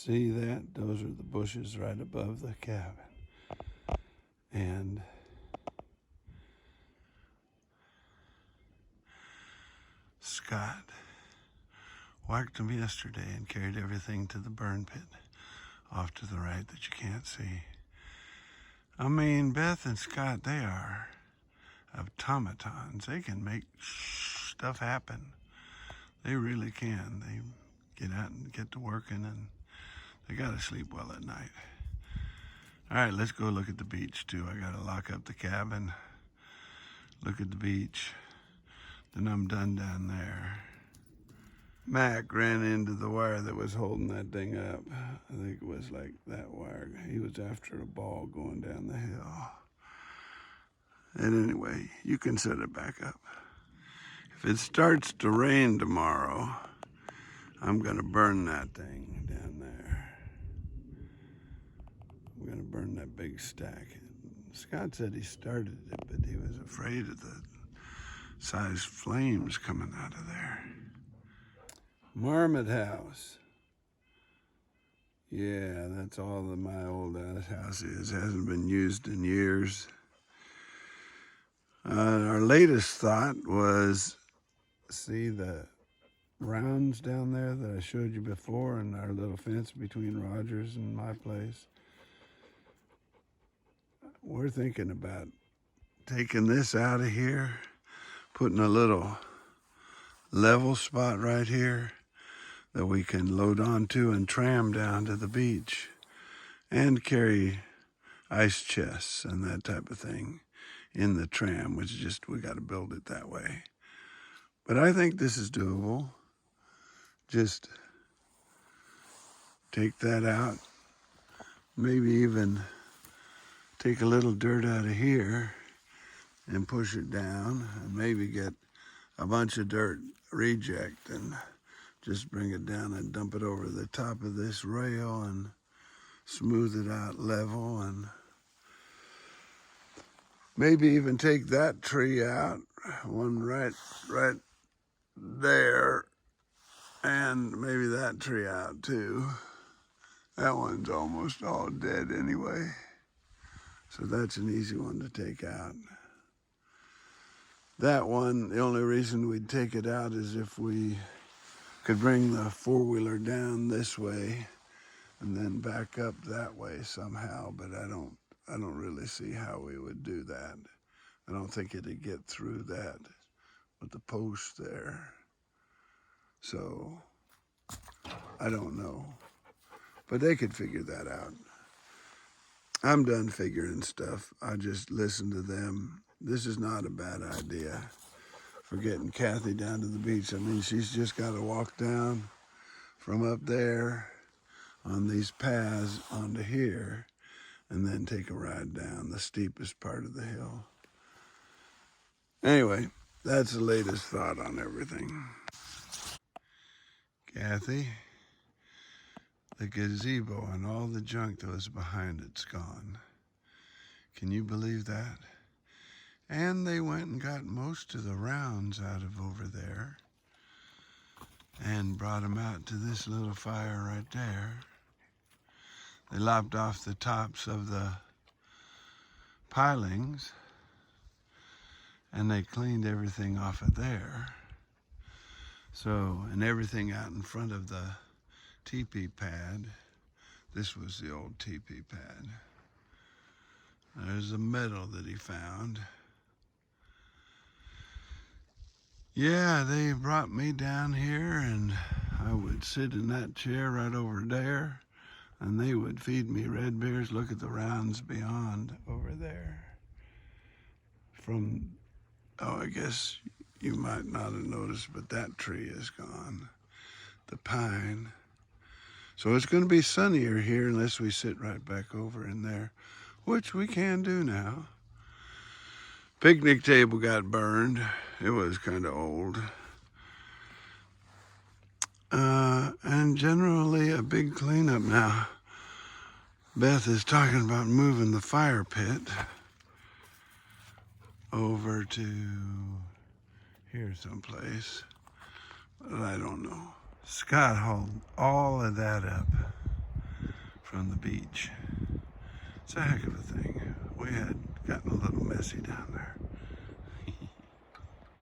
See that? Those are the bushes right above the cabin. And Scott whacked them yesterday and carried everything to the burn pit off to the right that you can't see. I mean, Beth and Scott, they are automatons. They can make stuff happen. They really can. They get out and get to working, and they gotta sleep well at night. All right, let's go look at the beach too. I gotta lock up the cabin, look at the beach, then I'm done down there. Mac ran into the wire that was holding that thing up. I think it was like that wire. He was after a ball going down the hill. And anyway, you can set it back up. If it starts to rain tomorrow, I'm gonna burn that thing down there. I'm gonna burn that big stack. Scott said he started it, but he was afraid of the size flames coming out of there. Marmot House. Yeah, that's all that my old house is. Hasn't been used in years. Our latest thought was, see the rounds down there that I showed you before, and our little fence between Rogers and my place? We're thinking about taking this out of here, putting a little level spot right here that we can load onto and tram down to the beach and carry ice chests and that type of thing in the tram, which is just, we got to build it that way. But I think this is doable. Just take that out, maybe even take a little dirt out of here and push it down, and maybe get a bunch of dirt reject and just bring it down and dump it over the top of this rail and smooth it out level, and maybe even take that tree out, one right there, and maybe that tree out too. That one's almost all dead anyway, so that's an easy one to take out. That one, the only reason we'd take it out is if we could bring the four-wheeler down this way and then back up that way somehow, but I don't really see how we would do that. I don't think it'd get through that with the post there. So I don't know, but they could figure that out. I'm done figuring stuff. I just listen to them. This is not a bad idea for getting Kathy down to the beach. I mean, she's just got to walk down from up there on these paths onto here and then take a ride down the steepest part of the hill. Anyway, that's the latest thought on everything. Kathy, the gazebo and all the junk that was behind it's gone. Can you believe that? And they went and got most of the rounds out of over there and brought them out to this little fire right there. They lopped off the tops of the pilings and they cleaned everything off of there. So, and everything out in front of the teepee pad. This was the old teepee pad. There's a medal that he found. Yeah, they brought me down here and I would sit in that chair right over there and they would feed me red bears. Look at the rounds beyond over there. From, oh, I guess you might not have noticed, but that tree is gone, the pine. So it's going to be sunnier here unless we sit right back over in there, which we can do now. Picnic table got burned. It was kind of old. And generally a big cleanup now. Beth is talking about moving the fire pit over to here someplace, but I don't know. Scott hauled all of that up from the beach. It's a heck of a thing. We had gotten a little messy down there.